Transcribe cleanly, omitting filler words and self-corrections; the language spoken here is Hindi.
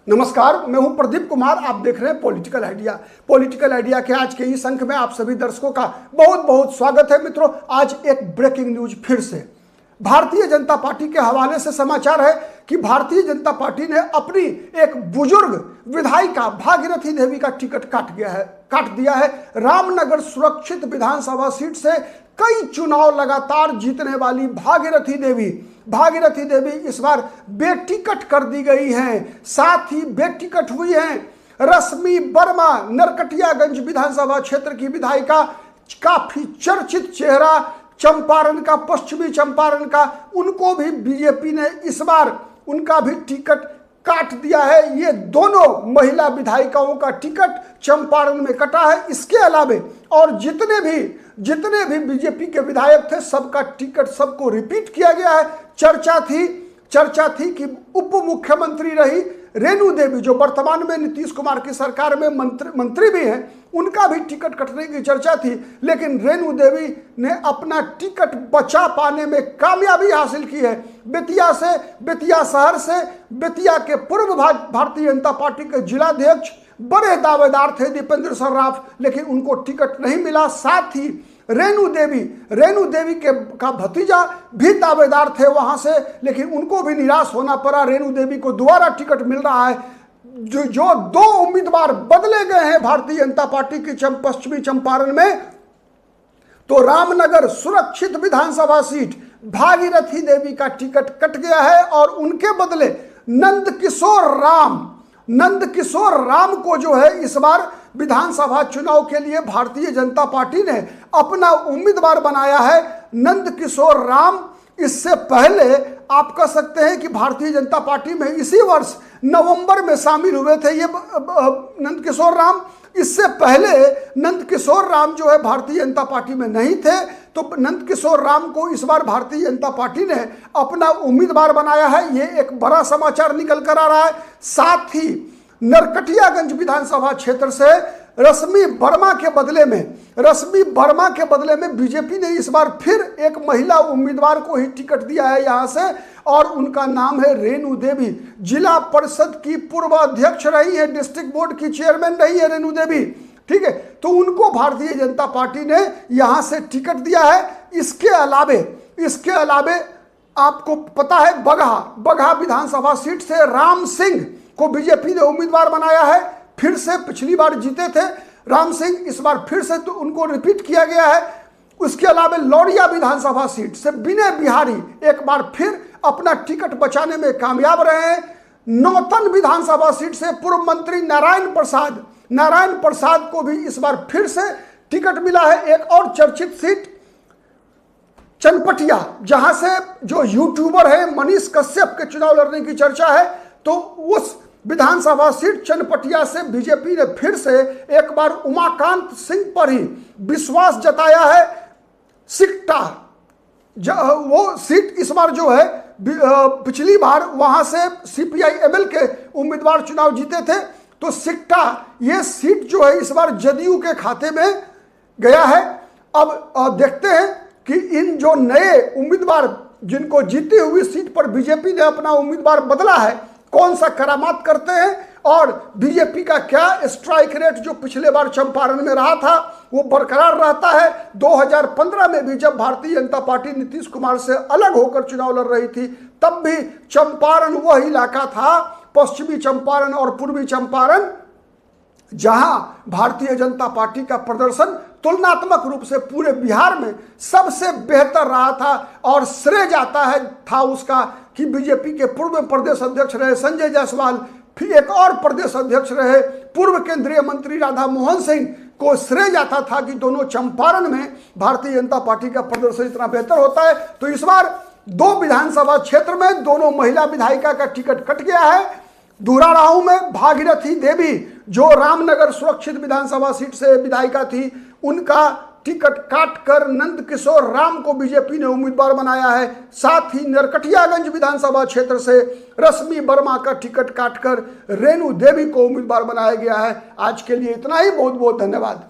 नमस्कार, मैं हूं प्रदीप कुमार। आप देख रहे हैं पॉलिटिकल आइडिया। पॉलिटिकल आइडिया के आज के इस अंक में आप सभी दर्शकों का बहुत बहुत स्वागत है। मित्रों, आज एक ब्रेकिंग न्यूज फिर से भारतीय जनता पार्टी के हवाले से समाचार है कि भारतीय जनता पार्टी ने अपनी एक बुजुर्ग विधायिका भागीरथी देवी का टिकट काट दिया है। रामनगर सुरक्षित विधानसभा सीट से कई चुनाव लगातार जीतने वाली भागीरथी देवी इस बार बेटिकट कर दी गई हैं। साथ ही बेटिकट हुई हैं रश्मि वर्मा, नरकटियागंज विधानसभा क्षेत्र की विधायिका, काफी चर्चित चेहरा चंपारण का, पश्चिमी चंपारण का। उनको भी बीजेपी ने इस बार उनका भी टिकट काट दिया है। ये दोनों महिला विधायिकाओं का टिकट चंपारण में कटा है। इसके अलावे और जितने भी बीजेपी के विधायक थे सबका टिकट सबको रिपीट किया गया है। चर्चा थी कि उप मुख्यमंत्री रही रेणु देवी, जो वर्तमान में नीतीश कुमार की सरकार में मंत्री भी हैं, उनका भी टिकट कटने की चर्चा थी। लेकिन रेणु देवी ने अपना टिकट बचा पाने में कामयाबी हासिल की है। बेतिया शहर से बेतिया के पूर्व भारतीय जनता पार्टी के जिलाध्यक्ष बड़े दावेदार थे दीपेंद्र सर्राफ, लेकिन उनको टिकट नहीं मिला। साथ ही रेणु देवी का भतीजा भी दावेदार थे वहां से, लेकिन उनको भी निराश होना पड़ा। रेणु देवी को दोबारा टिकट मिल रहा है। जो दो उम्मीदवार बदले गए हैं भारतीय जनता पार्टी की पश्चिमी चंपारण में, तो रामनगर सुरक्षित विधानसभा सीट भागीरथी देवी का टिकट कट गया है और उनके बदले नंदकिशोर राम को जो है इस बार विधानसभा चुनाव के लिए भारतीय जनता पार्टी ने अपना उम्मीदवार बनाया है। नंदकिशोर राम इससे पहले आप कह सकते हैं कि भारतीय जनता पार्टी में इसी वर्ष नवंबर में शामिल हुए थे ये नंदकिशोर राम। इससे पहले नंदकिशोर राम जो है भारतीय जनता पार्टी में नहीं थे, तो नंदकिशोर राम को इस बार भारतीय जनता पार्टी ने अपना उम्मीदवार बनाया है। ये एक बड़ा समाचार निकल कर आ रहा है। साथ ही नरकटियागंज विधानसभा क्षेत्र से रश्मि वर्मा के बदले में बीजेपी ने इस बार फिर एक महिला उम्मीदवार को ही टिकट दिया है यहां से, और उनका नाम है रेणु देवी। जिला परिषद की पूर्व अध्यक्ष रही है, डिस्ट्रिक्ट बोर्ड की चेयरमैन रही है रेणु देवी, ठीक है। तो उनको भारतीय जनता पार्टी ने यहां से टिकट दिया है। इसके अलावे आपको पता है बगहा विधानसभा सीट से राम सिंह को बीजेपी ने उम्मीदवार बनाया है। फिर से पिछली बार जीते थे राम सिंह, इस बार फिर से तो उनको रिपीट किया गया है। उसके अलावा लौरिया विधानसभा सीट से विनय बिहारी एक बार फिर अपना टिकट बचाने में कामयाब रहे हैं। नौतन विधानसभा सीट से पूर्व मंत्री नारायण प्रसाद को भी इस बार फिर से टिकट मिला है। एक और चर्चित सीट चनपटिया, जहां से जो यूट्यूबर है मनीष कश्यप के चुनाव लड़ने की चर्चा है, तो उस विधानसभा सीट चनपटिया से बीजेपी ने फिर से एक बार उमाकांत सिंह पर ही विश्वास जताया है। सिकटा वो सीट इस बार जो है पिछली बार वहां से CPI-ML के उम्मीदवार चुनाव जीते थे, तो सिकटा ये सीट जो है इस बार जदयू के खाते में गया है। अब देखते हैं कि इन जो नए उम्मीदवार जिनको जीती हुई सीट पर बीजेपी ने अपना उम्मीदवार बदला है, कौन सा करामात करते हैं और बीजेपी का क्या स्ट्राइक रेट जो पिछले बार चंपारण में रहा था वो बरकरार रहता है। 2015 में भी जब भारतीय जनता पार्टी नीतीश कुमार से अलग होकर चुनाव लड़ रही थी, तब भी चंपारण वह इलाका था, पश्चिमी चंपारण और पूर्वी चंपारण, जहां भारतीय जनता पार्टी का प्रदर्शन तुलनात्मक रूप से पूरे बिहार में सबसे बेहतर रहा था। और श्रेय जाता था उसका कि बीजेपी के पूर्व प्रदेश अध्यक्ष रहे संजय जायसवाल, फिर एक और प्रदेश अध्यक्ष रहे पूर्व केंद्रीय मंत्री राधा मोहन सिंह को श्रेय जाता था कि दोनों चंपारण में भारतीय जनता पार्टी का प्रदर्शन इतना बेहतर होता है। तो इस बार दो विधानसभा क्षेत्र में दोनों महिला विधायिका का टिकट कट गया है। दोहरा रहा हूं मैं, भागीरथी देवी जो रामनगर सुरक्षित विधानसभा सीट से विधायिका थी, उनका टिकट काटकर नंदकिशोर राम को बीजेपी ने उम्मीदवार बनाया है। साथ ही नरकटियागंज विधानसभा क्षेत्र से रश्मि वर्मा का टिकट काटकर रेणु देवी को उम्मीदवार बनाया गया है। आज के लिए इतना ही, बहुत बहुत धन्यवाद।